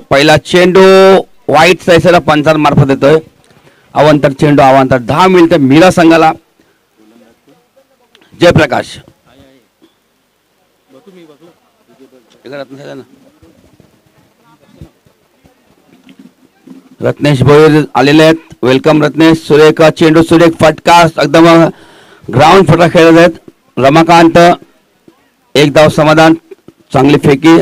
पहिला चेंडू वाईट साईडला पंचांमार्फत येतोय. अवांतर चेंडू अवांतर 10 मिनिटं मीरा संघाला. जयप्रकाश रत्नेश भोईर आलेले आहेत. वेलकम रत्नेश. सुरेख चेंडू सुरेख फटका एकदम ग्राउंड फटका खेळत आहेत. रमाकांत एक धाव समाधान. चांगली फेकी.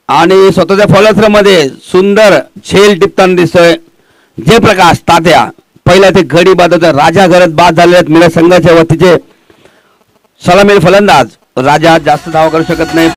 आणि स्वतःच्या फॉलोथ्रोमध्ये सुंदर झेल टिपताना दिसतोय जयप्रकाश तात्या. पहिला ते गडी बाद होता. राजा घरात बाद झालेले आहेत मीरा संघाच्या वतीचे सलामी फलंदाज. राजा जास्त धावा करू शकत नाही.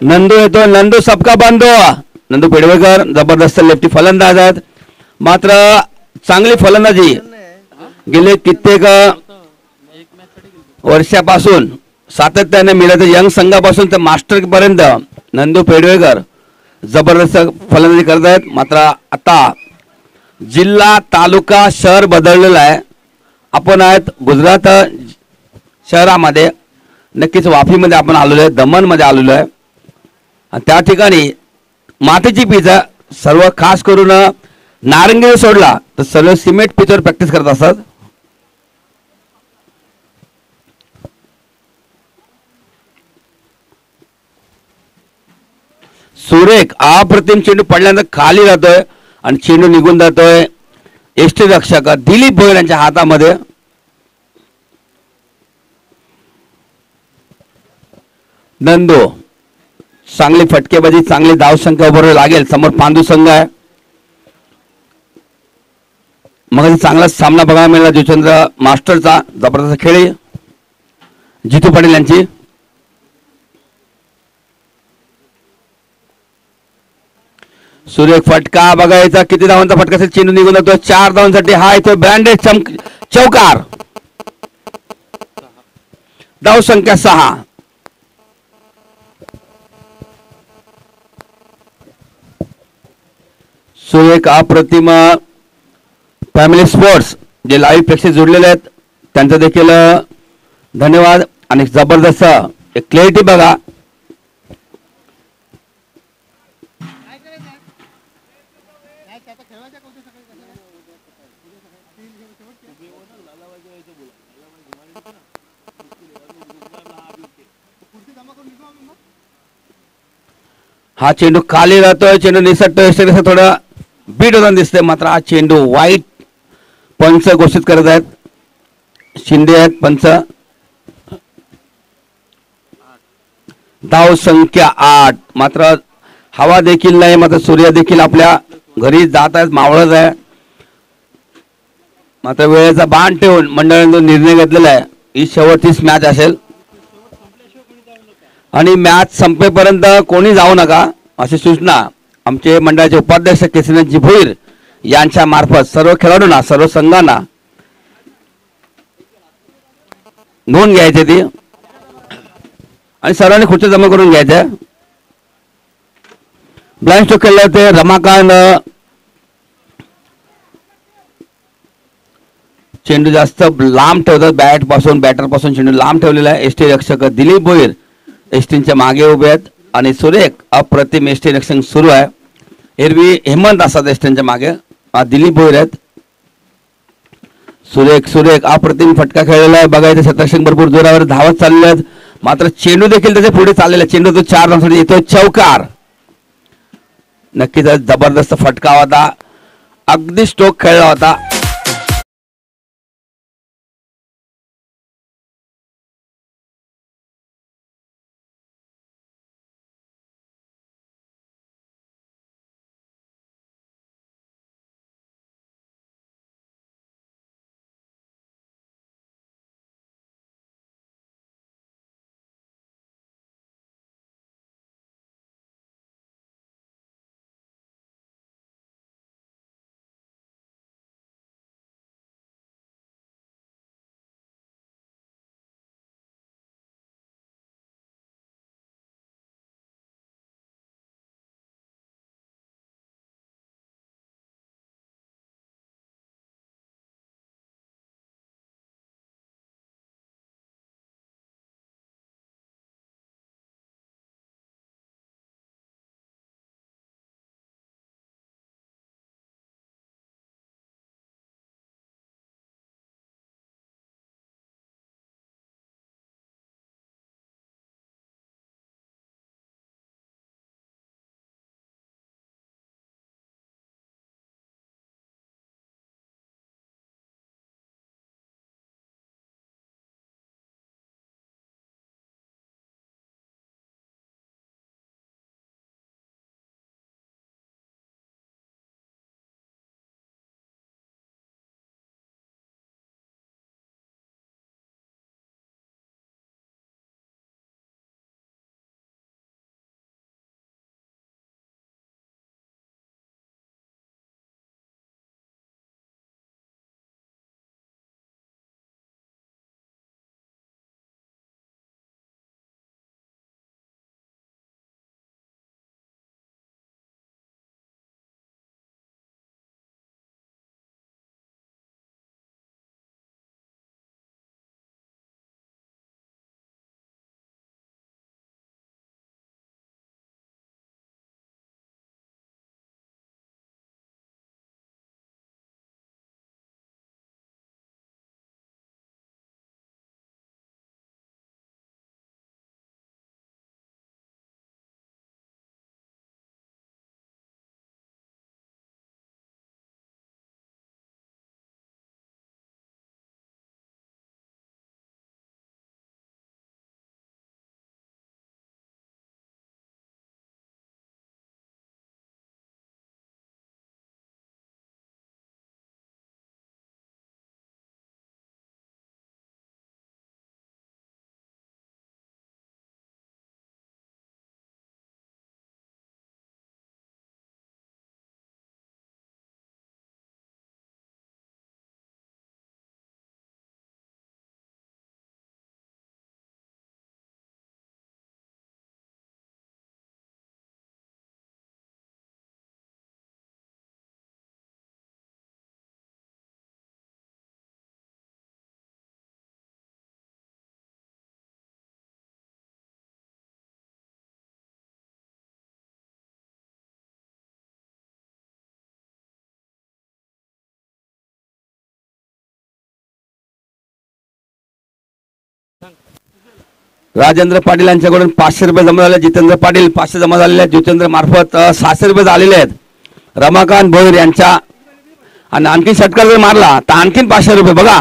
नंदू येतो. नंदू सबका बंधू. नंदू पेडवेकर जबरदस्त लेफ्टी फलंदाज आहेत. मात्र चांगली फलंदाजी गेले कित्येक वर्षापासून सातत्याने मिळत. यंग संघापासून ते मास्टर पर्यंत नंदू पेडवेकर जबरदस्त फलंदाजी करत आहेत. मात्र आता जिल्हा तालुका शहर बदललेला आहे. आपण आहेत गुजरात शहरामध्ये. नक्कीच वाफीमध्ये आपण आलेलो आहे. दमनमध्ये आलेलो आहे. आणि त्या ठिकाणी मातीची पिच सर्व खास करून नारंगी सोडला तर सर्व सिमेंट पिचवर प्रॅक्टिस करत असतात. सुरेख अप्रतिम चेंडू पडल्यानंतर खाली जातोय आणि चेंडू निघून जातोय एष्टी रक्षक दिलीप भोईर यांच्या हातामध्ये. नंदू चांगली फटकेबाजी चांगली धावसंख्या बरोबर लागेल. समोर पांडू संघ आहे. मग चांगला सामना बघायला मिळाला जुचंद्र मास्टरचा. जबरदस्त खेळी जितू पाटील यांची. सुरेख फटका बघायचा. किती धावांचा फटका असेल. चेंडू निघून जातो. 4 धावांसाठी हा इथे ब्रँडेड चौकार. धावसंख्या 6. सुरेख अप्रतिम. फॅमिली स्पोर्ट्स जे लाईव्ह प्रेक्षक जोडलेले आहेत त्यांचं देखील धन्यवाद. आणि जबरदस्त एक क्लॅरिटी बघा. हा चेंडू खाली राहतोय. चेंडू निसटतोय. थोडं बीट होताना दिसतंय. मात्र हा चेंडू वाईट पंच घोषित करत आहेत. शिंदे आहेत पंच. धाव संख्या 8. मात्र हवा देखील नाही. मात्र सूर्य देखील आपल्या घरी जात आहेत. मावळत आहे. मात्र वेळेचा बाण ठेवून मंडळाने निर्णय घेतलेला आहे. ही शेवटचीच मॅच असेल आणि मॅच संपेपर्यंत कोणी जाऊ नका अशी सूचना आमचे मंडळाचे उपाध्यक्ष केसरीनाथजी भोईर यांच्या मार्फत सर्व खेळाडूंना सर्व संघांना नोंद घ्यायची ती आणि सर्वांनी खुर्च्या जमा करून घ्यायच्या. ब्लाइंड स्ट्रोक खेळले होते रमाकांत. चेंडू जास्त लांब ठेवतात. बॅटर पासून चेंडू लांब ठेवलेला आहे. एसटी रक्षक दिलीप भोईर एसटीच्या मागे उभे आहेत आणि सुरेख अप्रतिम एसटी रक्षण सुरू आहे. एरवी हेमंत असतात एसटीच्या मागे. दिलीप भोईर आहेत. सुरेख अप्रतिम फटका खेळलेला आहे. बघायचं क्षेत्ररक्षक भरपूर जोरावर धावत चालले आहेत. मात्र चेंडू देखील त्याच्या पुढे चाललेला, चेंडू तो 4 रनसाठी येतोय चौकार. नक्कीच जबरदस्त फटका होता, अगदी स्ट्रोक खेळला होता. राजेंद्र पाटील यांच्याकडून 500 रुपये जमा झाले. जितेंद्र पाटील 500 जमा झालेले आहेत. जितेंद्र मार्फत 600 रुपये झालेले आहेत. रमाकांत भोईर यांच्या, आणि आणखी षटकार जर मारला तर आणखीन 500 रुपये. बघा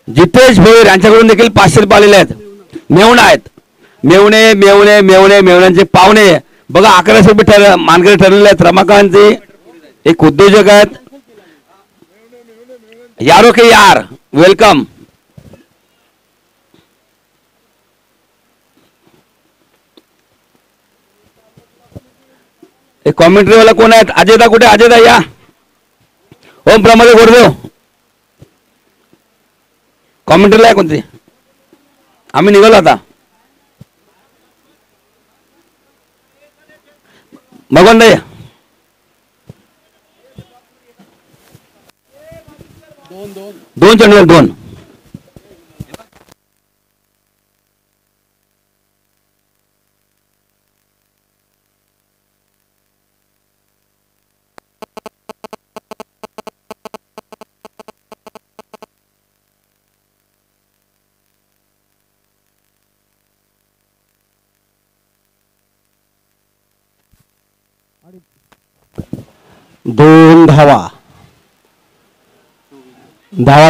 जितेश भोईर यांच्याकडून देखील 500 रुपये आलेले आहेत. मेवण आहेत, मेवणे मेवणे मेवणे मेवण्यांचे पाहुणे बघा 1100 रुपये मानकरी ठरलेले आहेत. रमाकांतजी एक उद्योजक आहेत. यारो के यार वेलकम. एक कॉमेंट्री वाला कोण आहेत? अजयदा कुठे? अजयदा या. ओम प्रमोद गोडदेव कॉमेंट्रीला आहे कोणती? आम्ही निघालो आता. भगवान दोन चेंडूवर 2. 2 धावा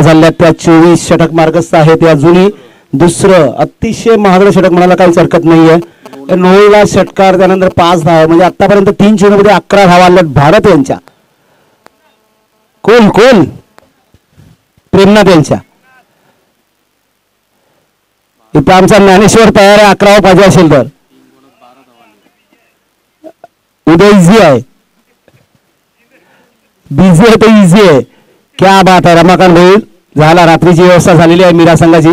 झाल्या त्या 24 षटक मार्गस्थ आहेत. अजूनही दुसरं अतिशय महागडं षटक म्हणायला काहीच हरकत नाहीये. 9 षटकार त्यानंतर 5 धावा म्हणजे आतापर्यंत 3 चेंडूमध्ये 11 धावा आल्यात भारत यांच्या. कोण प्रेमनाथ यांच्या. इथं आमचा ज्ञानेश्वर तयार आहे 11 पाहिजे असेल तर. उद्या इझी आहे, बिझी आहे तर इझी आहे. क्या बात आहे रमाकांत भाई. झाला रात्रीची व्यवस्था झालेली आहे मीरा संघाची.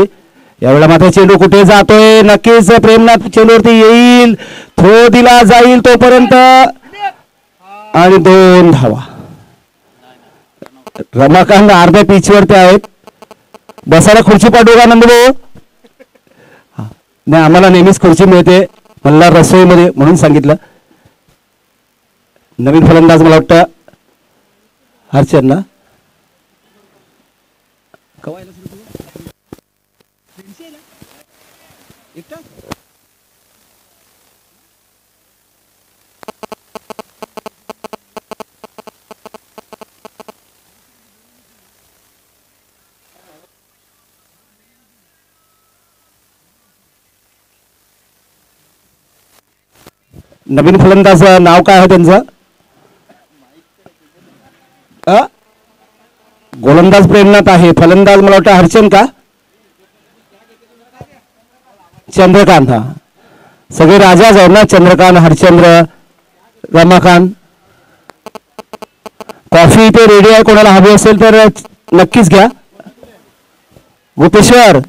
यावेळेला मात्र चेंडू कुठे जातोय. नक्कीच प्रेमनाथ चेंडूवरती येईल, थ्रो दिला जाईल तोपर्यंत आणि 2 धावा. रमाकांत अर्ध्या पिचवरती आहेत. बसायला खुर्ची पाठवू का नंदभाऊ? नाही आम्हाला नेहमीच खुर्ची मिळते मल्हार रसोईमध्ये म्हणून सांगितलं. नवीन फलंदाज मला वाटतं हर्षद ना. नवीन फलंदाज नाव काय आहे त्यांचं? गोलंदाज प्रेमनाथ आहे, फलंदाज मला वाटतं हर्षन का चंद्रकांत. हा सगळे राजाच आहेत ना, चंद्रकांत, हरचंद्र, रमाकांत. कॉफी इथे रेडी आहे, कोणाला हवी असेल तर नक्कीच घ्या. गोपेश्वर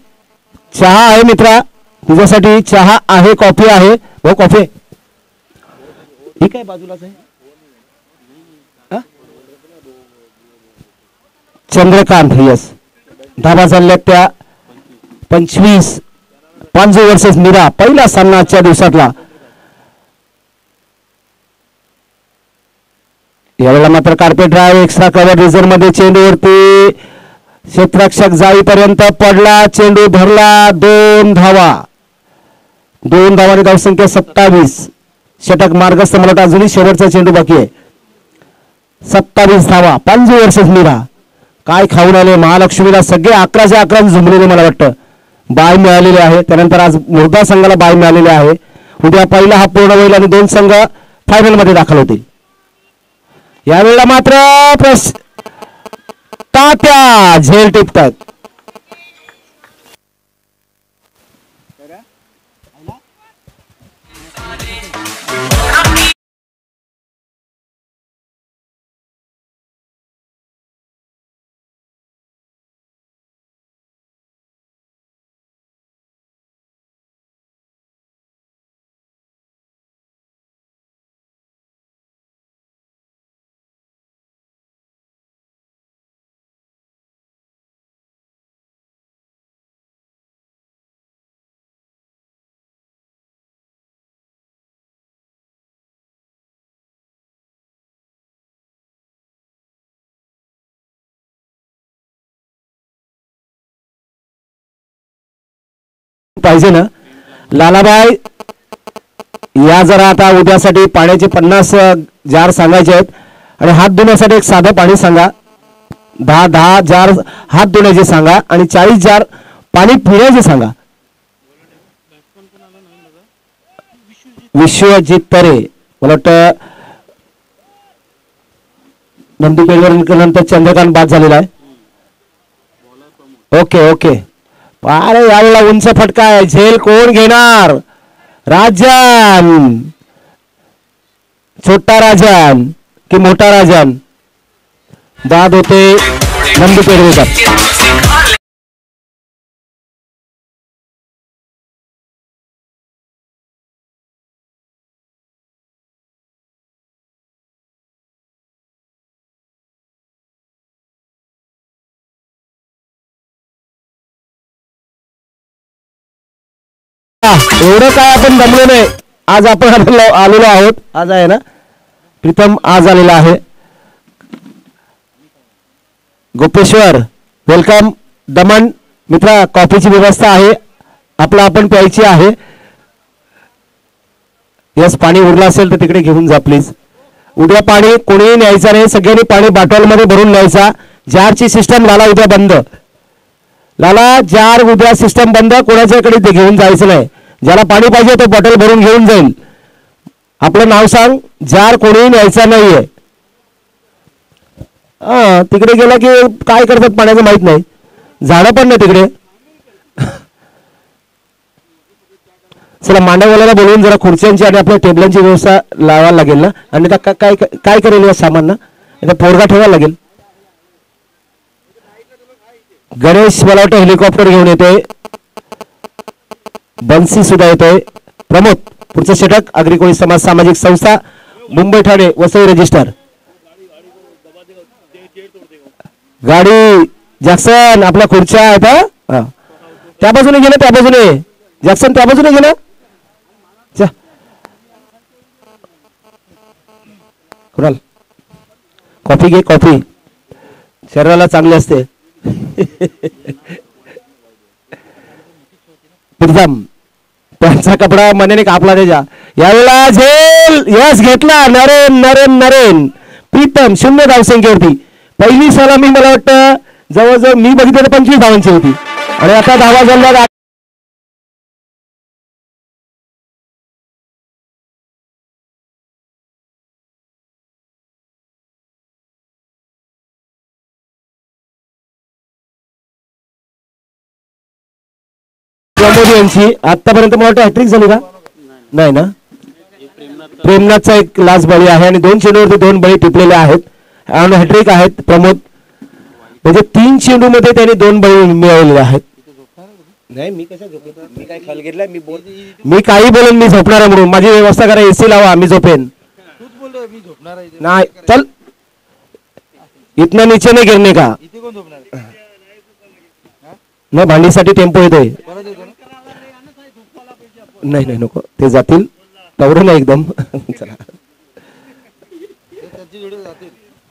चहा आहे मित्रा तुझ्यासाठी. चहा आहे, कॉफी आहे. हो कॉफी ठीक आहे बाजूलाच आहे. चंद्रकांत यस. धावा झाल्या त्या 25. 5 वर्सेस मीरा. पहिला सामना आजच्या दिवसातला. यावेळेला मात्र carpet drive extra cover reserve मध्ये चेंडूवरती क्षेत्ररक्षक जाईपर्यंत पडला, चेंडू धरला. 2 धावा. 2 धावांनी धावसंख्या 27. षटक मार्गस्थ मला वाटतं अजूनही शेवटचा चेंडू बाकी आहे. 27 धावा. 5 वर्सेस मीरा. काय खाऊन आले महालक्ष्मीला. सगळे 11च्या 11 झुमलेले मला वाटतं बाय मिळालेले आहे. त्यानंतर आज मुर्दा संघाला बाय मिळालेले आहे. उद्या पहिला हा पूर्ण होईल आणि 2 संघ फायनल मध्ये दाखल होतील. यावेळेला मात्र तात्या झेल टिपतात. पाहिजे ना लालाबाई. या जरा आता उद्यासाठी पाण्याचे 50 जार सांगायचे आहेत आणि हात धुण्यासाठी एक साधं पाणी सांगा. 10 जार हात धुण्याचे सांगा आणि 40 जार पाणी पिण्याचे सांगा. विश्वजित तरे मला वाटतं नंदुपेडवर नंतर चंद्रकांत बाद झालेला आहे. Okay okay. अरे यावेळेला उंच फटका आहे. झेल कोण घेणार? राजन, छोटा राजन की मोठा राजन? बाद होते नंदू पेडवेकर. एवढं काय आपण दमलो नाही. आज आपण आलेलो आहोत. आज आहे ना प्रीतम आज आलेला आहे. गोपेश्वर वेलकम. दमन मित्रा कॉफीची व्यवस्था आहे, आपला आपण प्यायची आहे. यस पाणी उरलं असेल तर तिकडे घेऊन जा प्लीज. उद्या पाणी कोणीही न्यायचं नाही, सगळ्यांनी पाणी बॉटलमध्ये भरून न्यायचा. जारची सिस्टम लाला उद्या बंद. लाला जार उद्या सिस्टम बंद, कोणाच्याकडे ते घेऊन जायचं नाही. ज्याला पाणी पाहिजे तो बॉटल भरून घेऊन जाईल. आपलं नाव सांग, जार कोणीही न्यायचा नाहीये. तिकडे गेला की काय करतात पाण्याचं माहित नाही, झाडं पण नाही तिकडे. चला मांडववाल्याला बोलवून जरा खुर्च्यांची आणि आपल्या टेबलांची व्यवस्था लावायला लागेल ना. आणि काय काय काय करेल या सामान ना, आता पोरगा ठेवायला लागेल. गणेश मला वाटतं हेलिकॉप्टर घेऊन येतोय, बन्सी सुद्धा येतोय. प्रमोद पुढचं षटक अग्रिकोळी समाज सामाजिक संस्था मुंबई ठाणे वसई रजिस्टर. गाडी जॅक्सन आपल्या खुर्च्या आहेत. त्या बाजूने गेलं, त्या बाजूने जॅक्सन, त्या बाजूने गेलं. कुणाल कॉफी घे, कॉफी शरीराला चांगली असते. प्रीतम त्यांचा कपडा मनाने कापला त्याच्या. यावेळेला झेल यश घेतला नरेन नरेन नरेन. प्रीतम 0 धावसंख्येवरती. पहिली सलामी मला वाटतं जवळजवळ मी बघितलं 25 धावांची होती आणि आता धावा झाल्या. प्रमोद यांची आतापर्यंत मला वाटतं हॅट्रिक झाली का नाही ना. प्रेमनाथचा एक लास्ट बळी आहे आणि 2 चेंडूवरती 2 बळी टिपलेले आहेत आणि हॅट्रिक आहेत प्रमोद. म्हणजे 3 चेंडू मध्ये त्यांनी 2 बळी मिळवलेले आहेत. नाही मी कसं झोपतो, मी काय खाल घेतला, मी काही बोलेन, मी झोपणार आहे म्हणून. माझी व्यवस्था करा, एसी लावा, मी झोपेन. नाही चल इतना नीचे नाही गिरणे का. नाही भांडीसाठी टेम्पो येतोय. नाही नाही नको, ते जातील तवरून नाही एकदम. चला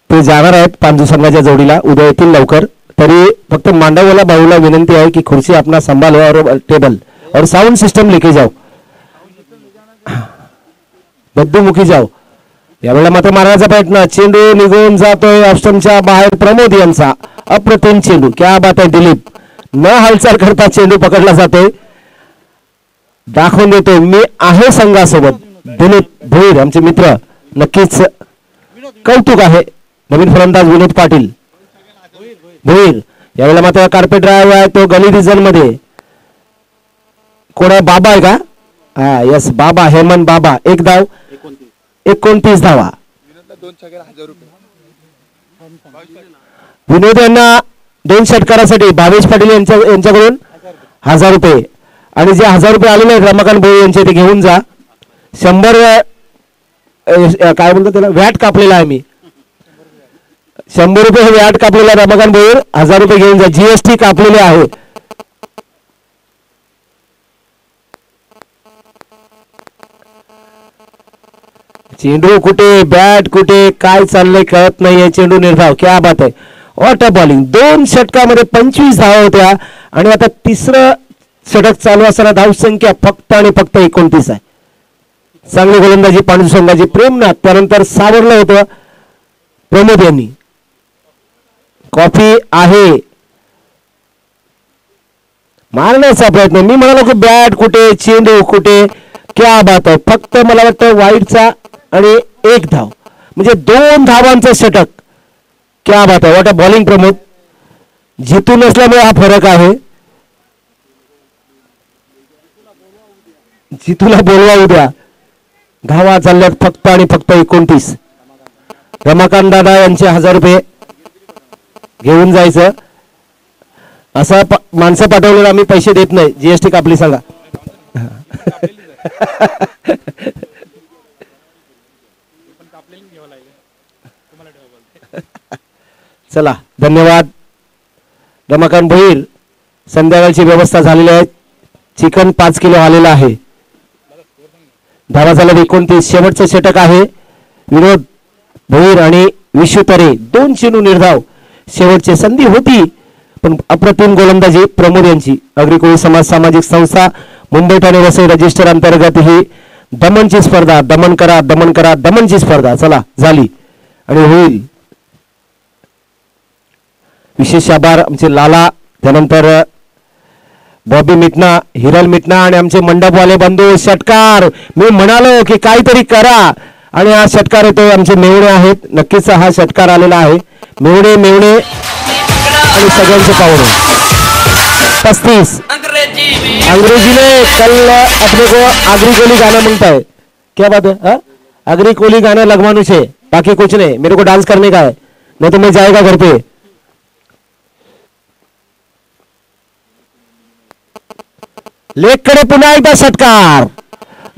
ते जाणार आहेत पांजू संघाच्या जोडीला, उद्या येतील लवकर. तरी फक्त मांडववाला भाऊला विनंती आहे की खुर्ची अपना संभालो और टेबल और साउंड सिस्टम लेके जाओ, बद्दूमुखी जाओ. यावेळेला मात्र मारण्याचा प्रयत्न, चेंडू निघून जातोय ऑप्शनच्या बाहेर. प्रमोद यांचा अप्रतिम चेंडू, क्या बात आहे दिलीप. न हालचाल करता चेंडू पकडला जातोय, दाखवून देतोय मी आहे संघासोबत. दिलीप भोईर आमचे मित्र, नक्कीच कौतुक आहे. नवीन फलंदाज विनोद पाटील भोईर. यावेळेला मात्र कार्पेट ड्रायव्हर आहे तो गली रिजन मध्ये. कोण आहे, बाबा आहे का. हा यस बाबा, हेमंत बाबा. 1 धाव 29 धावा. विनोद यांना 2 षटकारासाठी भावेश पाटील यांच्याकडून 1000 रुपये आणि जे 1000 रुपये आलेले आहेत रमाकांत भोई यांचे ते घेऊन जा. 100 काय म्हणतो त्याला व्हॅट कापलेला आहे मी. 100 रुपये व्हॅट कापलेला रमाकांत भोई, 1000 रुपये घेऊन जा. जीएसटी कापलेले आहे. चेंडू कुठे, बॅट कुठे, काय चाललंय कळत नाहीये. चेंडू निर्धाव, क्या बात आहे. What a bowling. 2 षटकामध्ये 25 धावा होत्या आणि आता 3रं षटक चालू असताना धावसंख्या फक्त आणि फक्त 29 आहे. चांगली गोलंदाजी पांडू संघाची. प्रेमनाथ त्यानंतर सावरलं होतं प्रमोद यांनी. कॉफी आहे, मारण्याचा प्रयत्न. मी म्हणालो की बॅट कुठे, चेंडू कुठे, क्या बात आहे. फक्त मला वाटतं वाईटचा आणि 1 धाव, म्हणजे 2 धावांचं षटक. क्या बात आहे. What a bowling Pramod. Jitu नसल्यामुळे हा फरक आहे. जितूला बोलवा उद्या. धावा चालल्यात फक्त आणि फक्त 29. रमाकांत दादा यांचे 1000 रुपये घेऊन जायचं. असं माणसं पाठवलेलं आम्ही पैसे देत नाही, जीएसटी कापली सांगा. चला धन्यवाद. रमाकांत भोईर. संध्याकाळची व्यवस्था झालेली आहे. चिकन 5 किलो आलेलं आहे. धावा झाल्या 29. शेवटचं षटक आहे. विनोद भोईर आणि विशू तरे 2 चेंडू निर्धाव. शेवटची संधी होती पण अप्रतिम गोलंदाजी प्रमोद यांची. अग्रिकोळी समाज सामाजिक संस्था मुंबई ठाणे वसई रजिस्टर अंतर्गत ही दमनची स्पर्धा, दमन करा दमन करा दमनची स्पर्धा चला झाली आणि होईल. विशेष आभार आमचे लाला, त्यानंतर बॉबी मिटना, हिरल मिटना आणि आमचे मंडपवाले बंधू. षटकार मी म्हणालो की काहीतरी करा आणि हा षटकार येतोय. आमचे मेवणे आहेत, नक्कीच हा षटकार आलेला आहे. मेवणे मेवणे आणि सगळ्यांचे पाहुणे. 35 अंग्रेजी में कल अपने को आगरी कोली गाना मिलता है. क्या बात है? हाँ? आगरी कोली गाना लगवाने से बाकी कुछ नहीं, मेरे को डांस करने का है, नहीं तो मैं जाएगा घर पे. लेकडे पुन्हा एकदा षटकार.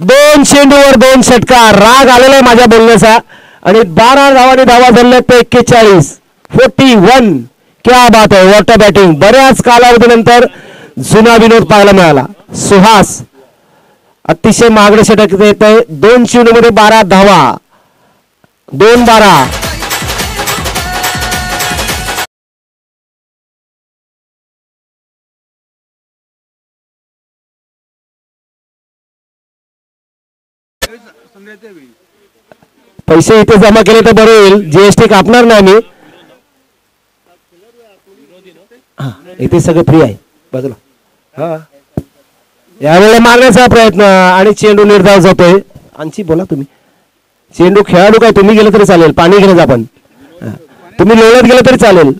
2 चेंडूवर 2 षटकार. राग आलेला आहे माझ्या बोलण्याचा आणि 12 धावांनी धावा झाल्या ते 41 41. क्या बात आहे, वॉटर बॅटिंग. बऱ्याच कालावधीनंतर जुना विनोद पाहायला मिळाला. सुहास अतिशय महागडे षटक येत आहे. 2 चेंडूमध्ये 12 धावा. 2-12. पैसे इथे जमा केले तर बरं होईल. जीएसटी कापणार नाही मी. इथे सगळं फ्री आहे बाजूला. हा यावेळेला मारण्याचा प्रयत्न आणि चेंडू निर्धाव जातोय. आणखी बोला तुम्ही. चेंडू खेळाडू काय तुम्ही गेलं तरी चालेल, पाणी गेलं आपण, तुम्ही लोळत गेलं तरी चालेल.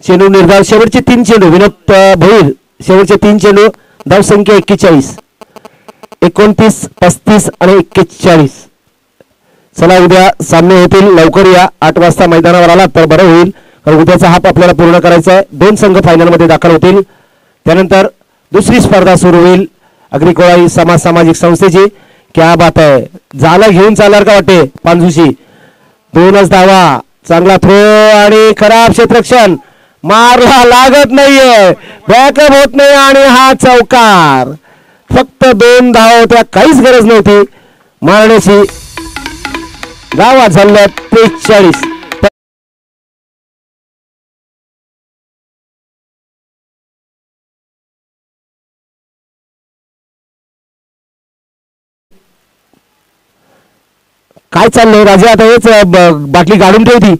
चेंडू निर्धाव. शेवटचे 3 चेंडू विनोद भोईर. शेवटचे 3 चेंडू. धाव संख्या 41, 29, 35 आणि 41. चला उद्या सामने होतील. लवकर या. 8 वाजता मैदानावर आला तर बरं होईल, कारण उद्याचा हाफ आपल्याला पूर्ण करायचा आहे. 2 संघ फायनल मध्ये दाखल होतील. त्यानंतर दुसरी स्पर्धा सुरू होईल अग्रिकोळाई समाज सामाजिक संस्थेची. क्या बात आहे. झालं घेऊन चालणार का वाटते पांझुशी. 2च धावा. चांगला थ्रो आणि खराब क्षेत्ररक्षण. मारला लागत नाहीये, बॅकअप होत नाही आणि हा चौकार. फक्त 2 धावा होत्या, काहीच गरज नव्हती मारण्याची. गावात झाल्या 43. काय चाललंय राजा? आता हेच बाटली काढून ठेवती.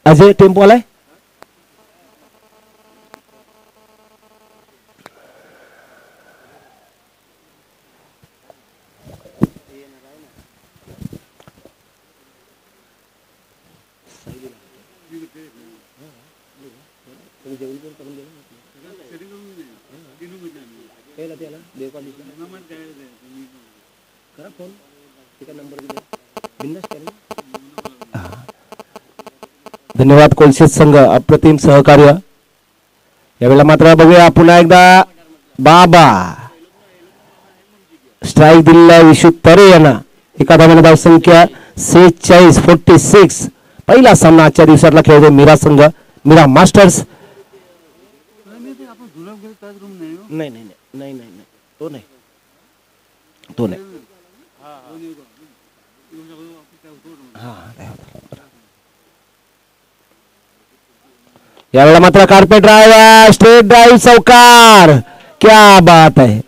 अजय टेम्पो आलाय. धन्यवाद कोलशेत संघ, अप्रतिम सहकार्य. यावेळेला मात्र बघूया पुन्हा एकदा. बाबा स्ट्राईक दिलेला विशू तरे यांना. एका धावाने धाव संख्या 46 46. पहिला सामना आजच्या दिवसातला खेळतो मीरा संघ, मीरा मास्टर्स. नाही नाही नाही नाही नाही तो नाही, तो नाही. यावेळेला मात्र कार्पेट ड्राइव्ह, स्ट्रेट ड्राइव्ह, चौकार. क्या बात आहे.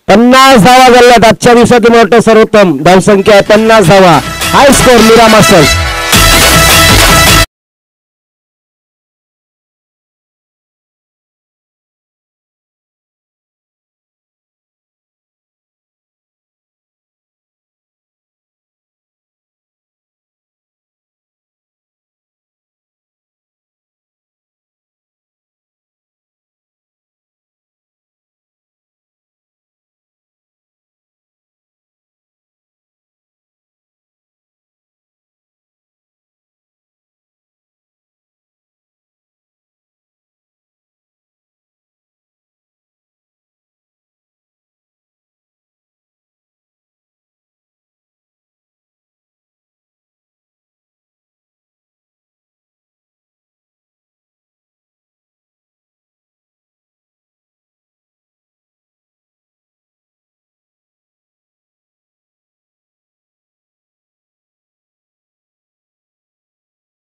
50 धावा झाल्यात आजच्या दिवसातील मोठं सर्वोत्तम. धाव संख्या 50 धावा. हाय स्कोर मीरा मास्टर्स.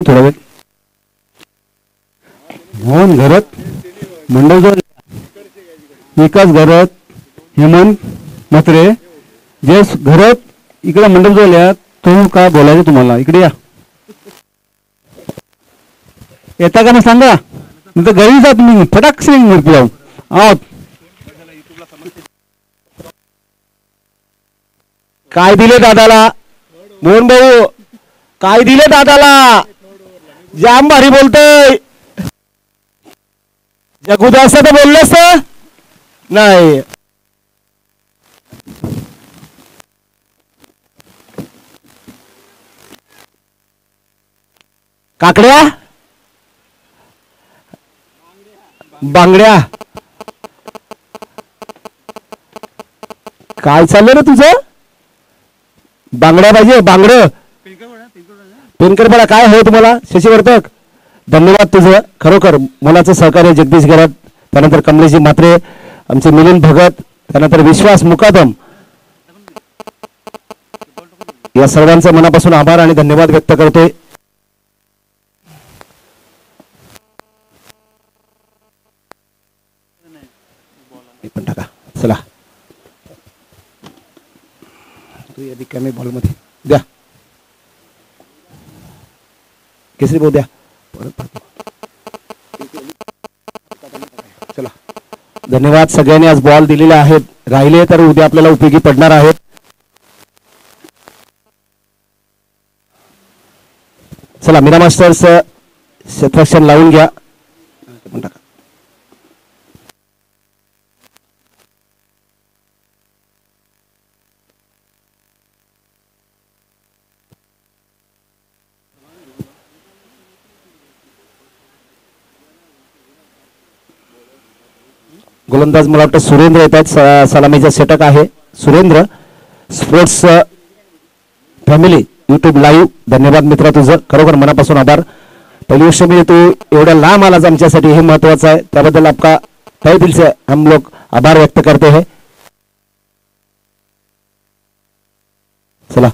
थोडा वेळ मोहन घरत मंडळजोळ विकास घरत, हेमंत म्हात्रे, जयेश घरत, इकडे मंडळजोळ या. तो काय बोलायचं तुम्हाला, इकडे या. येता का नाही सांगा, नंतर घरी जा तुम्ही फटाक सिंग मूर्ती जाऊन आहोत. काय दिले दादाला मोहन भाऊ, काय दिले दादाला, जाम भारी बोलतोय. जगुदास तर बोललंस नाही. काकड्या बांगड्या काय चाललंय रे तुझं. बांगड्या पाहिजे, बांगड पेनकरपाडा काय हवं तुम्हाला. शशीवर्धक धन्यवाद तुझं, खरोखर मनाचं सहकार्य. जगदीश गरत, त्यानंतर कमलेशजी म्हात्रे, आमचे मिलिंद भगत, त्यानंतर विश्वास मुकादम, या सर्वांचं मनापासून आभार आणि धन्यवाद व्यक्त करतोय. पण टाका चला, तू आधी कमी बॉल मध्ये द्या, केसरी भाऊ द्या. चला धन्यवाद सगळ्यांनी आज बॉल दिलेले आहेत, राहिले तर उद्या आपल्याला उपयोगी पडणार आहेत. चला मीरा मास्टर्स क्षेत्ररक्षण लावून घ्या. गोलंदाज मला वाटतं सुरेंद्र येत आहेत, सलामीचा षटक आहे. Surendra sports family YouTube live, धन्यवाद मित्रा तुझं, खरोखर मनापासून आभार. पहिली गोष्ट म्हणजे तू एवढ्या लांब आलास आमच्यासाठी, हे महत्वाचं आहे, त्याबद्दल आपका तहे दिल से हम लोग आभार व्यक्त करते हैं. चला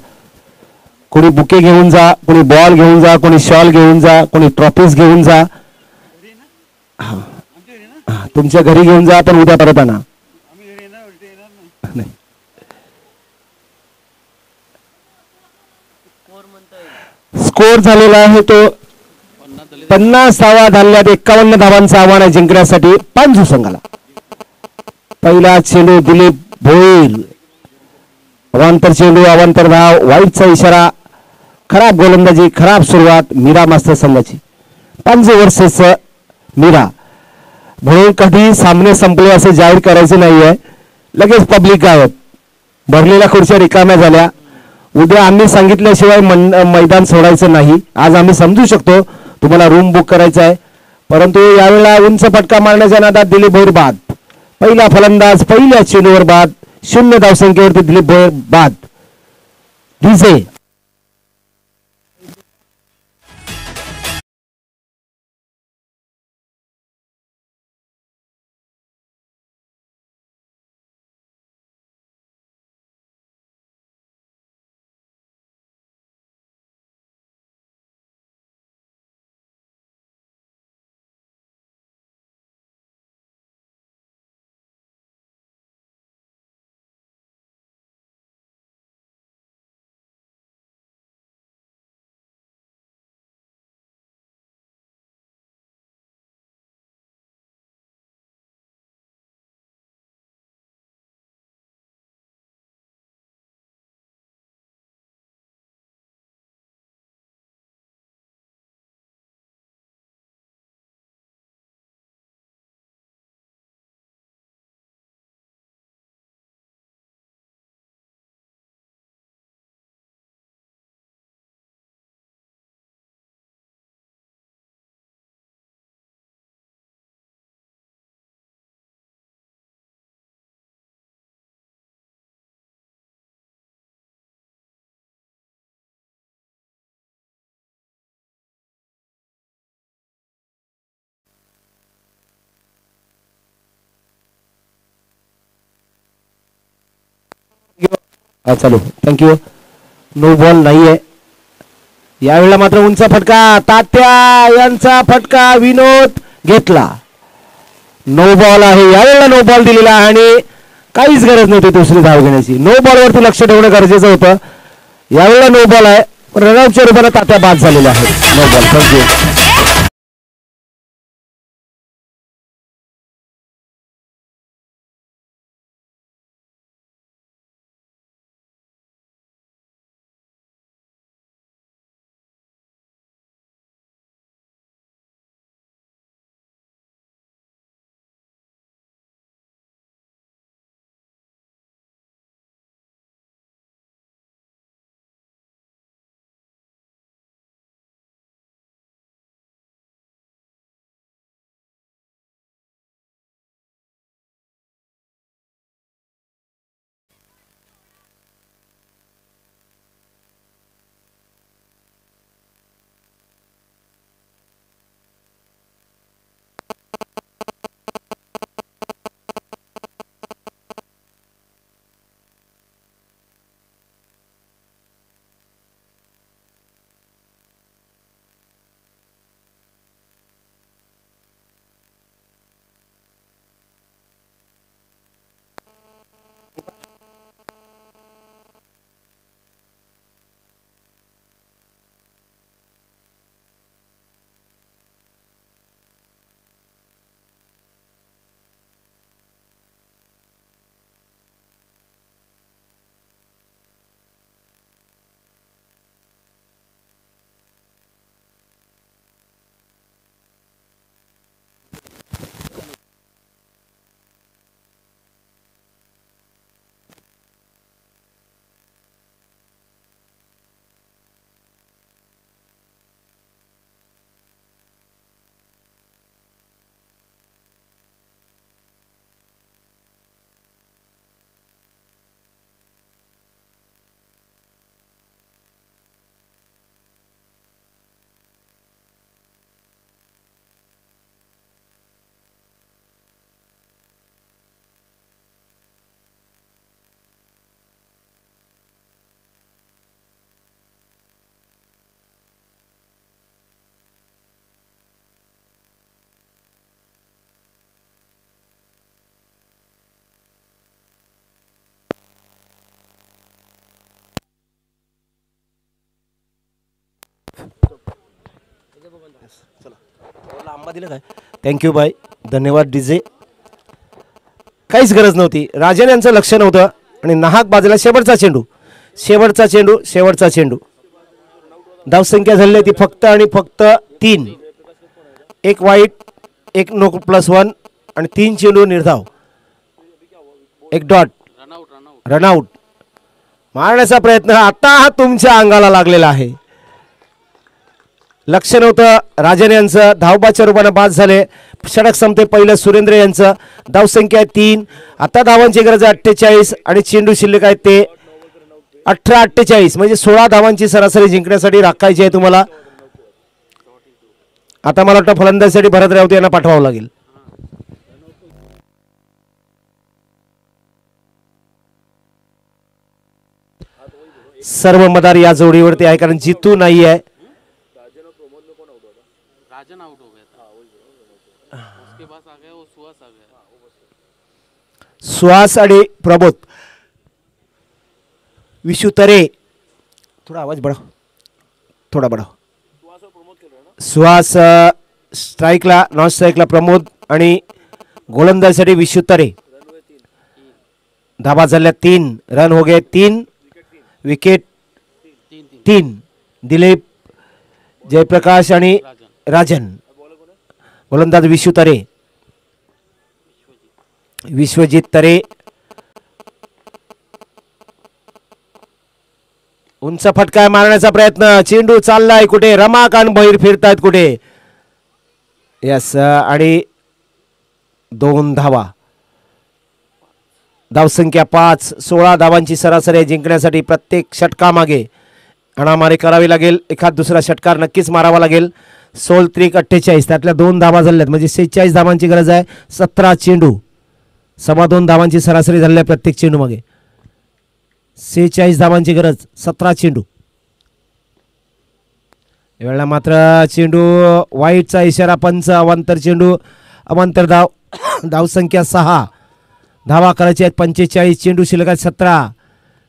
कोणी बुके घेऊन जा, कोणी बॉल घेऊन जा, कोणी शॉल घेऊन जा, कोणी ट्रॉफीज घेऊन जा. तुमच्या घरी घेऊन जा, पण उद्या परत आणा. स्कोर झालेला आहे तो 50 धावल्यात 51 धावांचं आव्हान आहे जिंकण्यासाठी पांजू संघाला. पहिला चेंडू दिलीप भोईर, अवांतर चेंडू, अवांतर धाव, वाईटचा इशारा. खराब गोलंदाजी, खराब सुरुवात मीरा मास्टर संघाची. 5 वर्षच मीरा, म्हणून कधी सामने संपले असे जाहीर करायचे नाहीये. लगेच पब्लिक गायब, भरलेल्या खुर्च्या रिकाम्या झाल्या. उद्या आम्ही सांगितल्याशिवाय मैदान सोडायचं नाही. आज आम्ही समजू शकतो तुम्हाला रूम बुक करायचा आहे, परंतु यावेळेला उंच फटका मारण्याच्या नादात दिलीप भोईर बाद. पहिला फलंदाज पहिल्या चेंडूवर बाद, 0 धावसंख्येवरती दिलीप भोईर बाद. डीजे चालू. थँक्यू. नो बॉल नाहीये यावेळेला. मात्र उंच फटका, तात्या यांचा फटका विनोद घेतला. नो बॉल आहे, यावेळेला नो बॉल दिलेला आहे आणि काहीच गरज नव्हती दुसरी धाव घेण्याची. नो बॉलवरती लक्ष ठेवणं गरजेचं होतं. यावेळेला नो बॉल आहे, रनआउटच्या रूपाने तात्या बाद झालेल्या आहेत. No ball. थँक्यू. आंबा दिलं काय? थँक्यू बाय, धन्यवाद डीजे. काहीच गरज नव्हती. राजन यांचं लक्ष नव्हतं आणि नाहक बाजूला शेवटचा चेंडू, शेवटचा चेंडू, शेवटचा चेंडू. धावसंख्या झाली ती फक्त आणि फक्त 3. एक वाईट, एक नो +1 आणि 3 चेंडू निर्धाव, एक डॉट, रनआउट. मारण्याचा प्रयत्न आता हा तुमच्या अंगाला लागलेला आहे. लक्ष नव्हतं राजन यांचं, धावबाच्या रूपानं बाद झाले. षटक संपते पहिलं सुरेंद्र यांचं. धावसंख्या 3. आता धावांची गरज 48 आणि चेंडू शिल्लक आहेत ते 18-48 म्हणजे 16 धावांची सरासरी जिंकण्यासाठी राखायची आहे तुम्हाला. आता मला वाटतं फलंदाजीसाठी भरत राऊत यांना पाठवावं लागेल. सर्व मदार या जोडीवरती आहे कारण जितू नाही आहे. सुहास आणि प्रबोध, विशू तरे, थोड़ा आवाज बढ़ाओ, थोड़ा बढ़ाओ. सुहास स्ट्राईकला, नॉन स्ट्राईकला प्रमोद आणि गोलंदाजीसाठी विशू तरे. धाबा झाल्या 3, रन हो गए 3, विकेट 3. दिलीप, जयप्रकाश आणि राजन. गोलंदाज विशू तरे, विश्वजित तरे. उंच फटका मारण्याचा प्रयत्न, चेंडू चाललाय कुठे, रमाकांत बहिर फिरतायत कुठे. यस, आणि 2 धावा. धावसंख्या 5. 16 धावांची सरासरी जिंकण्यासाठी प्रत्येक षटकामागे हाणामारी करावी लागेल. एखाद दुसरा षटकार नक्कीच मारावा लागेल. 16-48 त्यातल्या 2 धावा झाल्यात म्हणजे 46 धावांची गरज आहे. 17 चेंडू, 2.25 धावांची सरासरी झाली आहे प्रत्येक चेंडू मागे. 46 धावांची गरज, 17 चेंडू. यावेळेला मात्र चेंडू वाईटचा इशारा, पंच. अवांतर चेंडू, अवांतर धाव धावसंख्या 6, धावा करायची आहेत 45, चेंडू शिल्लक आहेत 17,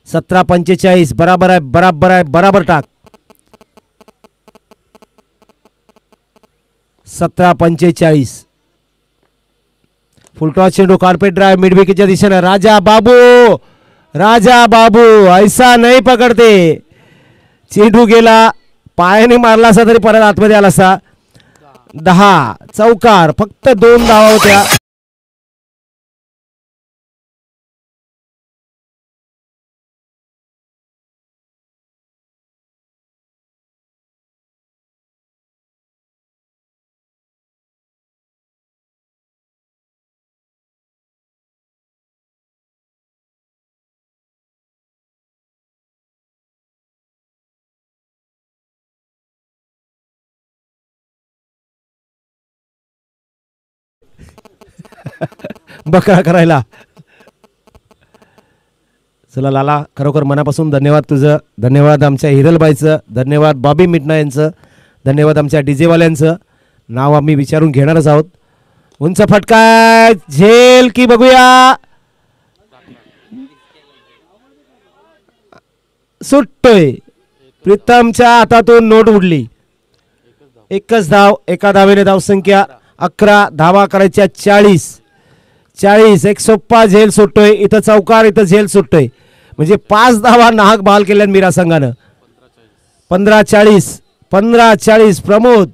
17-45 बराबर आहे, बराबर आहे, बराबर टाक. 17-45 फुलटॉस चेंडू, कार्पेट ड्राइव मिडविकेटच्या दिशेने. राजा बाबू, राजा बाबू ऐसा नाही पकडते. चेंडू गेला, पायाने मारला असा तरी परत आतमध्ये आला असा. 10 चौकार, फक्त 2 धावा होत्या. बकरा करायला. चला लाला, खरोखर मनापासून धन्यवाद तुझं, धन्यवाद आमच्या हिरलबाईचं, धन्यवाद बॉबी मिटना यांचं, धन्यवाद आमच्या डीजेवाल्यांचं. नाव आम्ही विचारून घेणारच आहोत. उंच फटका, झेल की बघूया. सुटतोय. प्रीतमच्या हातातून नोट उडली. एकच धाव, एका धावेने धावसंख्या 11, धावा करायच्या 40. 40 एक सोप्पा झेल सुटतोय. इथं चौकार, इथं झेल सुटतोय. म्हणजे 5 धावा नाहक बहाल केल्या मीरा संघानं. 15-40, 15-40 प्रमोद,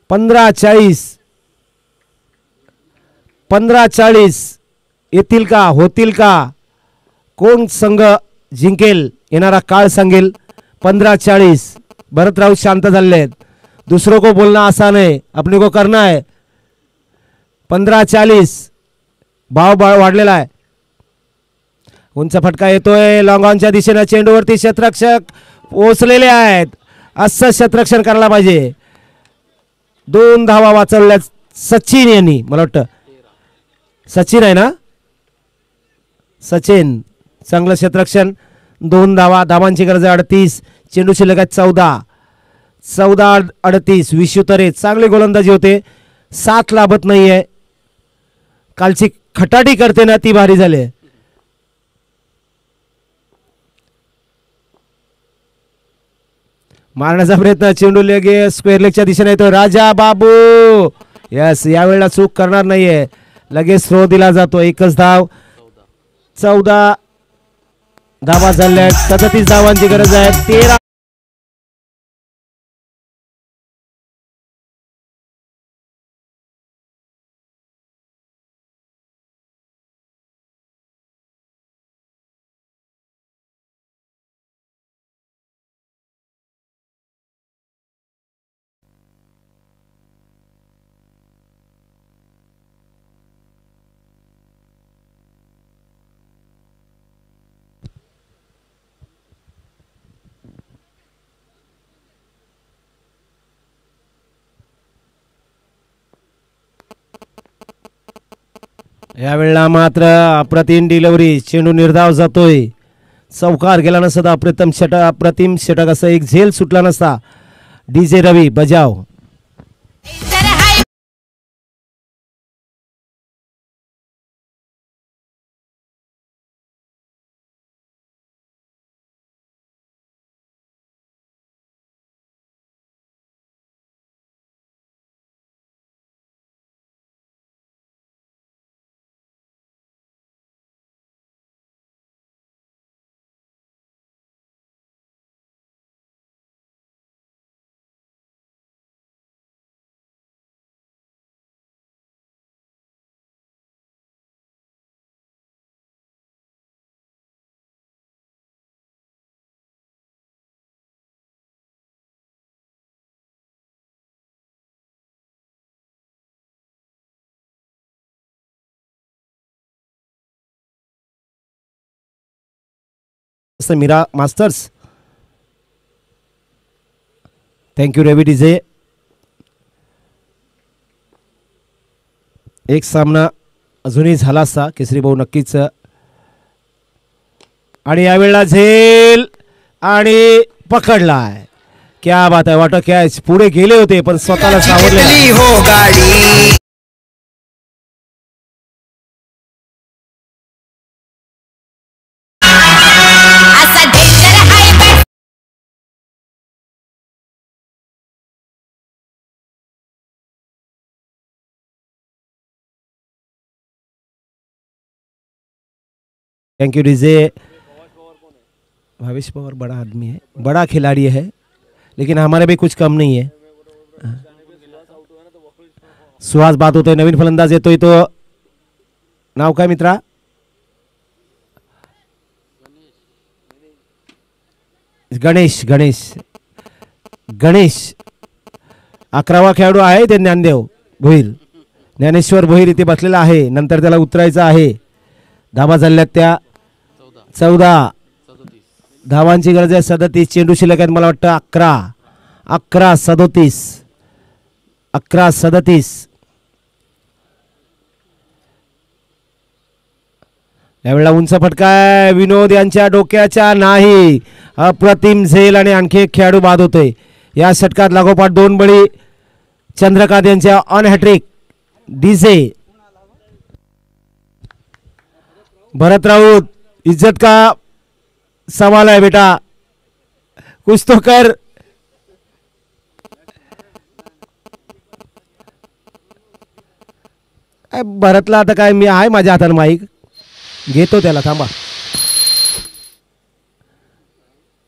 15-40, 15-40 येतील का, होतील का, कोण संघ जिंकेल येणारा काळ सांगेल. 15-40 भरत राऊत शांत झाले आहेत. दूसरों को बोलना आसान है, अपने को करना है. 15-40 भाव वाढलेला आहे. उंच फटका येतोय लॉंग ऑनच्या दिशेने. चेंडूवरती क्षेत्ररक्षक पोचलेले आहेत. असं क्षेत्ररक्षण करायला पाहिजे. 2 धावा वाचवल्या सचिन यांनी. मला वाटतं सचिन आहे ना, सचिन. चांगलं क्षेत्ररक्षण. 2 धावा, धावांची गरज आहे 38. चेंडू शिल्लक आहेत 14, 14-38. विश्वतरे चांगले गोलंदाजी होते. 7 लाभत नाहीये. कालची खटाटी करते ना ती भारी झाली. मारण्याचा प्रयत्न, चेंडू लेगे स्क्वेअर लेगच्या दिशेने येतो. राजा बाबू यस, यावेळेला चूक करणार नाहीये. लगेच थ्रो दिला जातो. एकच धाव. 14 धावा झाल्या. 37 धावांची गरज आहे. 13 यावेळेला मात्र अप्रतिम डिलिव्हरी. चेंडू निर्धाव जातोय. चौकार गेला नसता. अप्रतिम षटक असं एक झेल सुटला नसता. डीजे रवी बजाव. मीरा मास्टर्स. थँक्यू रवी डीजे. एक सामना अजूनही झाला असता केसरी भाऊ नक्कीच. आणि यावेळेला झेल आणि पकडलाय. क्या बात आहे. वाटत कॅच पुढे गेले होते पण स्वतःला सावरले. Thank you DJ. Bhavesh Pawar बड़ा आदमी है, बड़ा खिलाड़ी है, लेकिन हमारे भी कुछ कम नहीं है। सुहास बात होतोय, नवीन फलंदाज येतोय तो नाव काय मित्रा? गणेश गणेश गणेश 11वा खेळाडू आहे ते ज्ञानदेव भोईर, ज्ञानेश्वर भोईर इथे बसलेला आहे. नंतर त्याला उतरायचं आहे. धाबा झाल्यात त्या 14, धावांची गरज आहे 37. चेंडू शिल्लक आहेत मला वाटतं 11-37. यावेळेला उंच फटका आहे, विनोद यांच्या डोक्याच्या नाही. अप्रतिम झेल आणि आणखी एक खेळाडू बाद होतोय. या षटकात लागोपाठ 2 बळी चंद्रकांत यांच्या ऑन हॅट्रिक. डीजे भरत राऊत, इज्जत का सवाल है बेटा, कुछ तो कर. भरतला आता काय, मी आहे माझ्या हाताने माईक, घेतो त्याला, थांबा.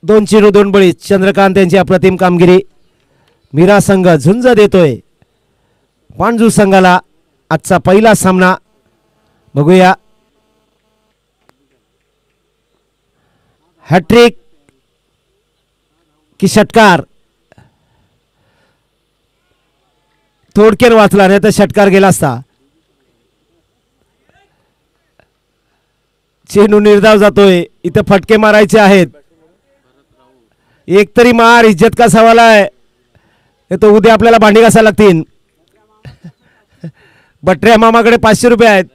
2 चेंडू 2 बळी. चंद्रकांत यांची अप्रतिम कामगिरी. मीरा संघ झुंज देतोय पांजू संघाला. आजचा पहिला सामना बघूया. हॅट्रिक की षटकार, थोडक्यात वाचला नाही तर षटकार गेला असता. चेंडू निर्धाव जातोय, इथं फटके मारायचे आहेत. एक तरी मार, इज्जत का सवाल आहे. तो उद्या आपल्याला भांडी घासायला लागतील. बटऱ्या मामाकडे 500 रुपये आहेत.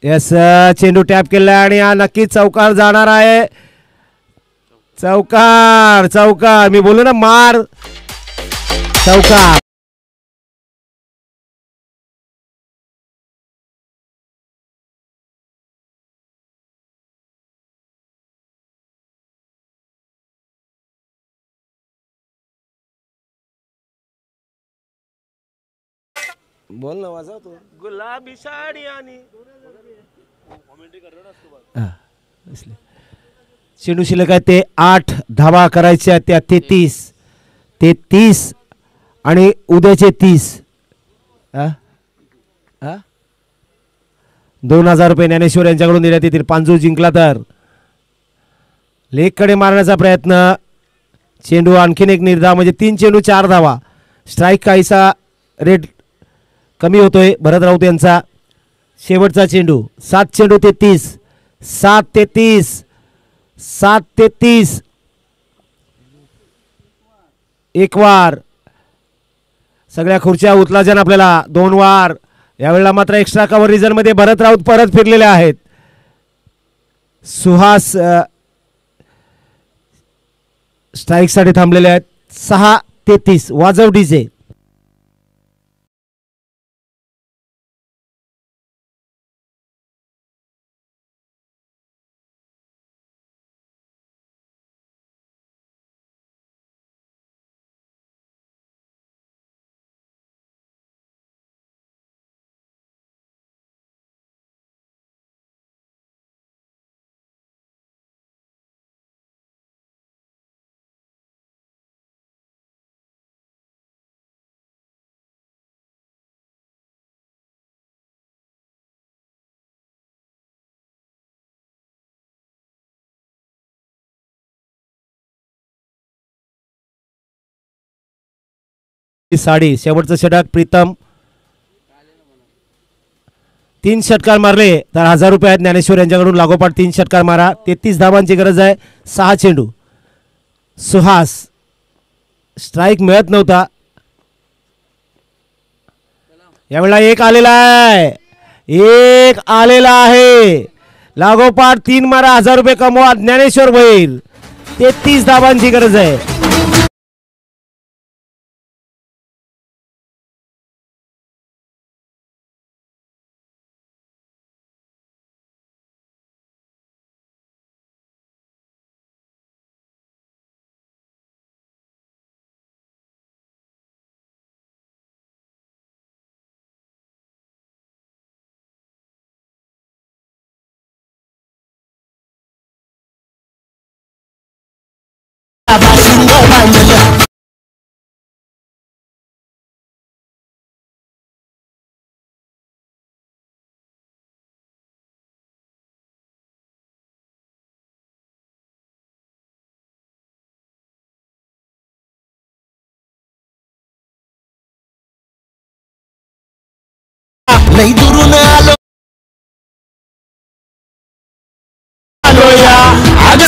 यस, चेंडू टॅप केला आणि हा नक्कीच चौकार जाणार आहे. चौकार चौकार, मी बोलू ना मार, चौकार. बोल ना, वाजव तू. गुलाबी साडी आणि चेंडू शिल्लक आहे ते 8. धावा करायच्या त्या 33 आणि उद्याचे 30. 2000 रुपये ज्ञानेश्वर यांच्याकडून देण्यात येतील. पांजू जिंकला तर लेगकडे मारण्याचा प्रयत्न. चेंडू आणखीन एक निर्धाव, म्हणजे 3 चेंडू 4 धावा. स्ट्राईक काहीसा रेट कमी होतोय भरत राऊत यांचा. शेवटचा चेंडू 7 चेंडू 33. एक वार, सगळ्या खुर्च्या उचलायच्या आपल्याला. 2 वार. यावेळेला मात्र एक्स्ट्रा कव्हर रिझन मध्ये भरत राऊत परत फिरलेले आहेत. सुहास स्ट्राईक साठी थांबलेले आहेत. 6-33. वाजव डीजे. साडी. शेवटचं षटक प्रीतम. 3 षटकार मारले तर 1000 रुपये आहेत ज्ञानेश्वर यांच्याकडून. लागोपाठ 3 षटकार मारा. 33 धावांची गरज आहे. 6 चेंडू. सुहास स्ट्राईक मिळत नव्हता. यावेळेला एक आलेला आहे. लागोपाठ 3 मारा, 1000 रुपये कमवा. ज्ञानेश्वर भोईर. 33 धावांची गरज आहे. लई दुरून आलो या आग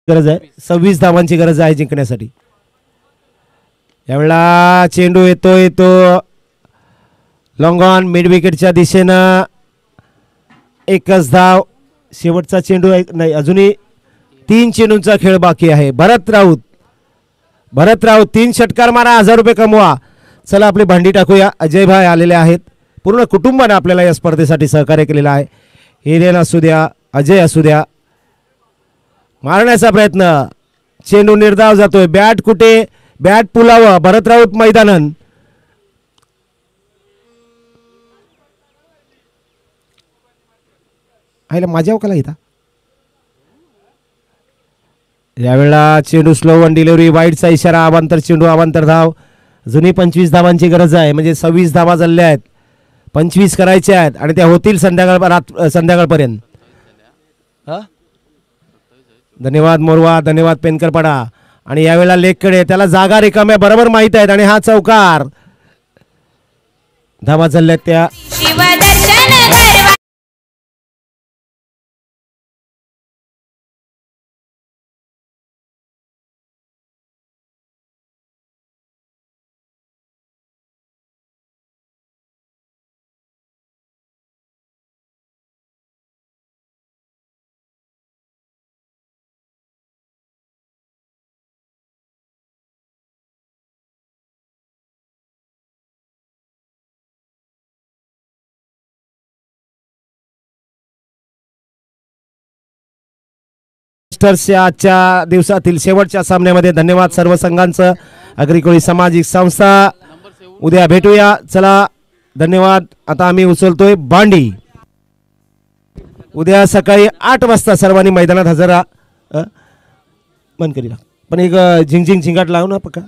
गरज आहे 26 धावांची गरज आहे जिंकण्यासाठी. यावेळेला चेंडू येतो लॉंग ऑन मिड विकेटच्या दिशेनं. एकच धाव. शेवटचा चेंडू नाही, अजूनही 3 चेंडूंचा खेळ बाकी आहे. भरत राऊत 3 षटकार मारा, 1000 रुपये कमवा. चला आपली भांडी टाकूया. अजय भाई आलेले आहेत. पूर्ण कुटुंबाने आपल्याला या स्पर्धेसाठी सहकार्य केलेलं आहे. हिरेन असू द्या, अजय असू द्या. मारण्याचा प्रयत्न. चेंडू निर्धाव जातोय. बॅट कुठे? बॅट पुलावं. भरत राऊत मैदानन. आयला माझ्या अवकाला इथं. यावेळेला चेंडू स्लो वन डिलिव्हरी. वाईडचा इशारा. अवांतर चेंडू, अवांतर धाव. जुनी 25 धावांची गरज आहे. म्हणजे 26 धावा झाल्या आहेत. 25 करायच्या आहेत आणि त्या होतील संध्याकाळपर्यंत. धन्यवाद मोरवा, धन्यवाद पेनकरपाडा. आणि यावेळेला लेगकडे. त्याला जागा रिकाम्या बरोबर माहित आहेत आणि हा चौकार. धावा झाल्यात त्या. मास्टर्सच्या आजच्या दिवसातील शेवटच्या सामन्यामध्ये धन्यवाद सर्व संघांचं. अग्रिकोळी सामाजिक संस्था. उद्या भेटूया. चला धन्यवाद. आता आम्ही उचलतोय बांडी. उद्या सकाळी 8 वाजता सर्वांनी मैदानात हजर राहा. बंद करीला पण एक झिंगझिंग झिंगाट लावू ना पक्का.